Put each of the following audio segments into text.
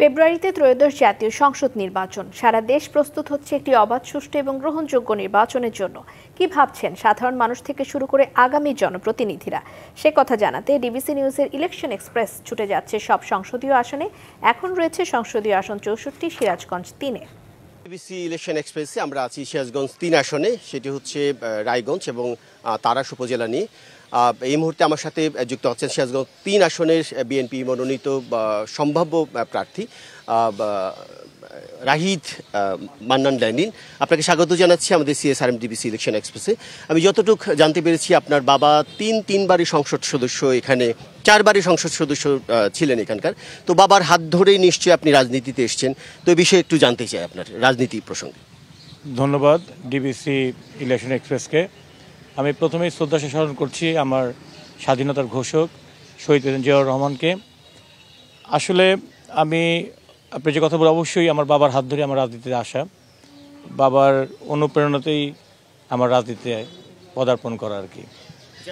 ফেব্রুয়ারিতে ত্রয়োদশ জাতীয় সংসদ নির্বাচন। সারা দেশ প্রস্তুত হচ্ছে একটি অবাধ, সুষ্ঠু এবং গ্রহণযোগ্য নির্বাচনের জন্য। কি ভাবছেন সাধারণ মানুষ থেকে শুরু করে আগামী জনপ্রতিনিধিরা? সে কথা জানাতে ডিবিসি নিউজের ইলেকশন এক্সপ্রেস ছুটে যাচ্ছে সব সংসদীয় আসনে। এখন রয়েছে সংসদীয় আসন 64, সিরাজগঞ্জ 3-এ। ডিবিসি ইলেকশন এক্সপ্রেসে আমরা আছি সিরাজগঞ্জ 3 আসনে, সেটি হচ্ছে রায়গঞ্জ এবং তারাস উপজেলা নিয়ে। এই মুহূর্তে আমার সাথে যুক্ত হচ্ছেন সিরাজগঞ্জ 3 আসনের বিএনপি মনোনীত সম্ভাব্য প্রার্থী রাহিদ মান্নান ডাইনিন। আপনাকে স্বাগত জানাচ্ছি আমাদের সিএসআরএম ডিবিসি ইলেকশন এক্সপ্রেসে। আমি যতটুকু জানতে পেরেছি আপনার বাবা তিনবারই সংসদ সদস্য, এখানে 4বারই সংসদ সদস্য ছিলেন এখানকার। তো বাবার হাত ধরেই নিশ্চয়ই আপনি রাজনীতিতে এসেছেন, তো এই বিষয়ে একটু জানতে চাই আপনার রাজনীতি প্রসঙ্গে। ধন্যবাদ ডিবিসি ইলেকশন এক্সপ্রেসকে। আমি প্রথমেই শ্রদ্ধা স্মরণ করছি আমার স্বাধীনতার ঘোষক শহীদ জিয়াউর রহমানকে। আসলে আপনি যে কথা বলে, অবশ্যই আমার বাবার হাত ধরে আমার রাজনীতিতে আসা, বাবার অনুপ্রেরণাতেই আমার রাজনীতিতে পদার্পণ করা আর কি।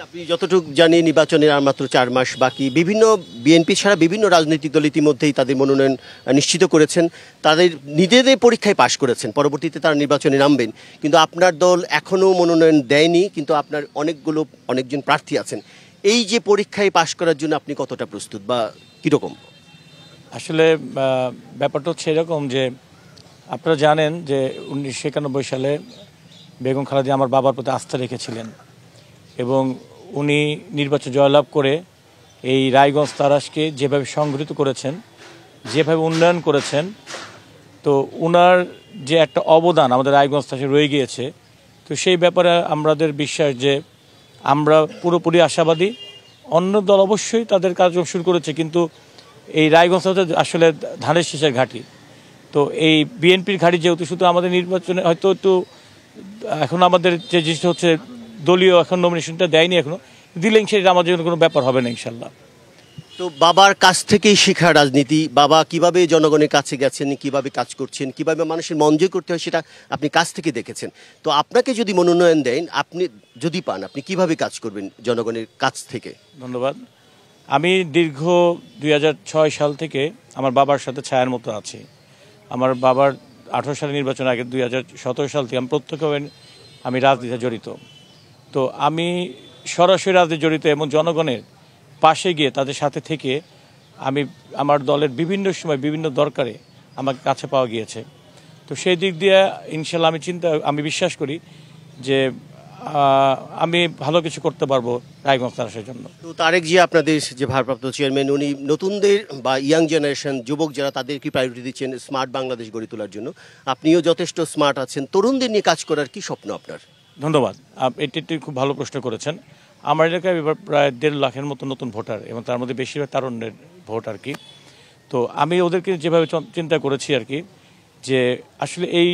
আপনি যতটুকু জানি নির্বাচনের আর মাত্র 4 মাস বাকি। বিভিন্ন বিএনপি ছাড়া বিভিন্ন রাজনৈতিক দল ইতিমধ্যেই তাদের মনোনয়ন নিশ্চিত করেছেন, তাদের নিজেদের পরীক্ষায় পাশ করেছেন, পরবর্তীতে তারা নির্বাচনে নামবেন। কিন্তু আপনার দল এখনও মনোনয়ন দেয়নি, কিন্তু আপনার অনেকজন প্রার্থী আছেন। এই যে পরীক্ষায় পাশ করার জন্য আপনি কতটা প্রস্তুত বা কীরকম? আসলে ব্যাপারটা হচ্ছে এরকম যে আপনারা জানেন যে 1991 সালে বেগম খালেদা আমার বাবার প্রতি আস্থা রেখেছিলেন এবং উনি নির্বাচন জয়লাভ করে এই রায়গঞ্জ তারাসকে যেভাবে সংগঠিত করেছেন, যেভাবে উন্নয়ন করেছেন, তো উনার যে একটা অবদান আমাদের রায়গঞ্জ তারাসে রয়ে গিয়েছে। তো সেই ব্যাপারে আমাদের বিশ্বাস যে আমরা পুরোপুরি আশাবাদী। অন্য দল অবশ্যই তাদের কার্যক্রম শুরু করেছে, কিন্তু এই রায়গঞ্জ আসলে ধানের শীষের ঘাঁটি। তো এই বিএনপির ঘাঁটি যেহেতু, শুধু আমাদের নির্বাচনে হয়তো একটু এখন আমাদের যে জিনিসটা হচ্ছে দলীয় এখন নমিনেশনটা দেয়নি, এখনো দিলেন, সেটা আমাদের জন্য কোনো ব্যাপার হবে না ইনশাল্লাহ। তো বাবার কাছ থেকেই শেখা রাজনীতি, বাবা কিভাবে জনগণের কাছে গেছেন, কিভাবে কাজ করছেন, কিভাবে মানুষের মন জয় করতে হয়, সেটা আপনি কাছ থেকে দেখেছেন। তো আপনাকে যদি মনোনয়ন দেন, আপনি যদি পান, আপনি কিভাবে কাজ করবেন জনগণের কাছ থেকে? ধন্যবাদ। আমি দীর্ঘ 2006 সাল থেকে আমার বাবার সাথে ছায়ার মতো আছি। আমার বাবার 18 সালে নির্বাচন আগে 2017 সাল থেকে আমি প্রত্যক্ষভাবে আমি রাজনীতিতে জড়িত। তো আমি সরাসরি রাজনীতি জড়িত এবং জনগণের পাশে গিয়ে তাদের সাথে থেকে আমার দলের বিভিন্ন সময় বিভিন্ন দরকারে আমাকে কাছে পাওয়া গিয়েছে। তো সেই দিক দিয়ে ইনশাল্লাহ আমি বিশ্বাস করি যে আমি ভালো কিছু করতে পারবো রায়গঞ্জ তারাসের জন্য। তো তারেক জিয়া আপনাদের যে ভারপ্রাপ্ত চেয়ারম্যান, উনি নতুনদের বা ইয়াং জেনারেশন, যুবক যারা, তাদেরকে প্রায়োরিটি দিচ্ছেন স্মার্ট বাংলাদেশ গড়ে তোলার জন্য। আপনিও যথেষ্ট স্মার্ট আছেন, তরুণদের নিয়ে কাজ করার কি স্বপ্ন আপনার? ধন্যবাদ, এটি খুব ভালো প্রশ্ন করেছেন। আমার এলাকায় এবার প্রায় 1.5 লাখের মতো নতুন ভোটার এবং তার মধ্যে বেশিরভাগ তারুণ্যের ভোট আর কি। তো আমি ওদেরকে যেভাবে চিন্তা করেছি আর কি, যে আসলে এই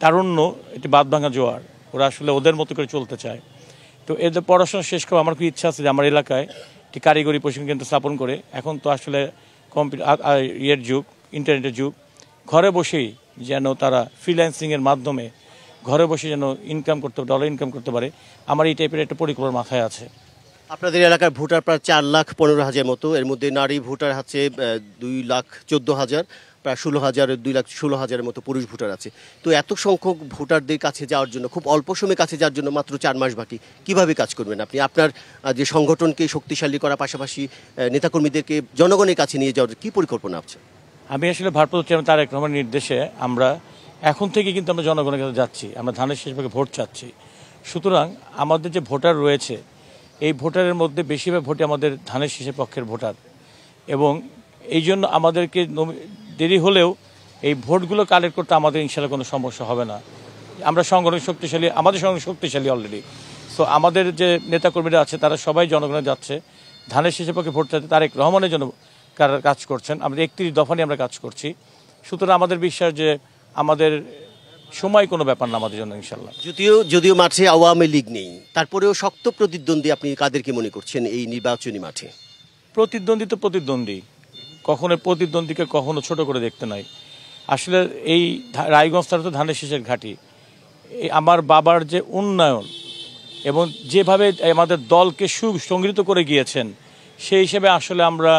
তারুণ্য একটি বাঁধ ভাঙা জোয়ার, ওরা আসলে ওদের মতো করে চলতে চায়। তো এদের পড়াশোনা শেষ করে আমার খুব ইচ্ছা আছে যে আমার এলাকায় একটি কারিগরি প্রশিক্ষণ কেন্দ্র স্থাপন করে, এখন তো আসলে কম্পিউটার যুগ, ইন্টারনেটের যুগ, ঘরে বসেই যেন তারা ফ্রিল্যান্সিংয়ের মাধ্যমে ঘরে বসে যেন ডলার ইনকাম করতে পারে। আমার এই টাইপের একটা পরিকল্পনা মাথায় আছে। আপনাদের এলাকার ভোটার প্রায় 4,15,000 মতো, এর মধ্যে নারী ভোটার আছে 2,14,000, প্রায় 16,000, 2,16,000 মতো পুরুষ ভোটার আছে। তো এত সংখ্যক ভোটারদের কাছে যাওয়ার জন্য, খুব অল্প সময়ে কাছে যাওয়ার জন্য মাত্র 4 মাস বাকি, কিভাবে কাজ করবেন আপনি? আপনার যে সংগঠনকে শক্তিশালী করার পাশাপাশি নেতাকর্মীদেরকে জনগণের কাছে নিয়ে যাওয়ার কি পরিকল্পনা আছে? আমি আসলে ভারপ্রাপ্ত চেয়ারম্যান তারেক রহমানের নির্দেশে আমরা এখন থেকে কিন্তু আমরা জনগণের কাছে যাচ্ছি, আমরা ধানের শীষ ভাগে ভোট চাচ্ছি। সুতরাং আমাদের যে ভোটার রয়েছে, এই ভোটারের মধ্যে বেশিরভাগ ভোটই আমাদের ধানের শীষের পক্ষের ভোটার, এবং এই জন্য আমাদেরকে দেরি হলেও এই ভোটগুলো কালেক্ট করতে আমাদের ইনশাল্লাহ কোনো সমস্যা হবে না। আমরা সংগঠন শক্তিশালী, আমাদের সংগঠন শক্তিশালী অলরেডি। তো আমাদের যে নেতাকর্মীরা আছে তারা সবাই জনগণে যাচ্ছে, ধানের শীষের পক্ষে ভোট চাচ্ছে, তারেক রহমানের জন্য কাজ করছেন। আমরা 31 দফা নিয়ে আমরা কাজ করছি। সুতরাং আমাদের বিশ্বাস যে আমাদের সময় কোনো ব্যাপার না আমাদের জন্য ইনশাল্লাহ। যদিও মাঠে আওয়ামী লীগ নেই, তারপরেও শক্ত প্রতিদ্বন্দ্বী আপনি কাদেরকে মনে করছেন এই নির্বাচনী মাঠে? প্রতিদ্বন্দ্বী তো প্রতিদ্বন্দ্বী, কখনো প্রতিদ্বন্দ্বীকে কখনো ছোট করে দেখতে নাই। আসলে এই রায়গঞ্জ তারা তো ধানের শীষের ঘাঁটি। আমার বাবার যে উন্নয়ন এবং যেভাবে আমাদের দলকে সুসংগঠিত করে গিয়েছেন, সেই হিসেবে আসলে আমরা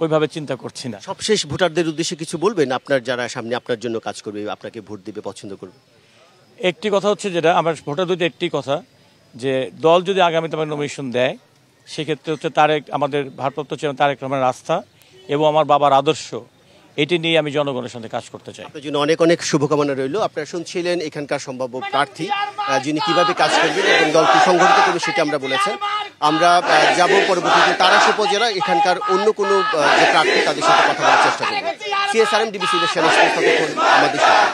ওইভাবে চিন্তা করছি না। সবশেষ ভোটারদের উদ্দেশ্যে কিছু বলবেন, আপনার যারা সামনে আপনার জন্য কাজ করবে, আপনাকে ভোট দিবে, পছন্দ করবে? একটি কথা হচ্ছে, যেটা আমার ভোটারদের একটি কথা, যে দল যদি আগামীতে আমার নমিনেশন দেয়, সেক্ষেত্রে হচ্ছে আমাদের ভারপ্রাপ্ত চেয়ারম্যান তারেক রহমানের আস্থা এবং আমার বাবার আদর্শ, এটি নিয়ে আমি জনগণের সাথে কাজ করতে চাই। আপনার জন্য অনেক অনেক শুভকামনা রইল। আপনারা শুনছিলেন এখানকার সম্ভাব্য প্রার্থী, যিনি কিভাবে কাজ করবেন এবং দলটি সংগঠিত করবে সেটা আমরা বলেছেন। আমরা যাব পরবর্তীতে তারাস উপজেলা, এখানকার অন্য কোনো যে প্রার্থী তাদের সাথে কথা বলার চেষ্টা করব। CSRM, ডিবিসি ইলেকশন, আমাদের সাথে।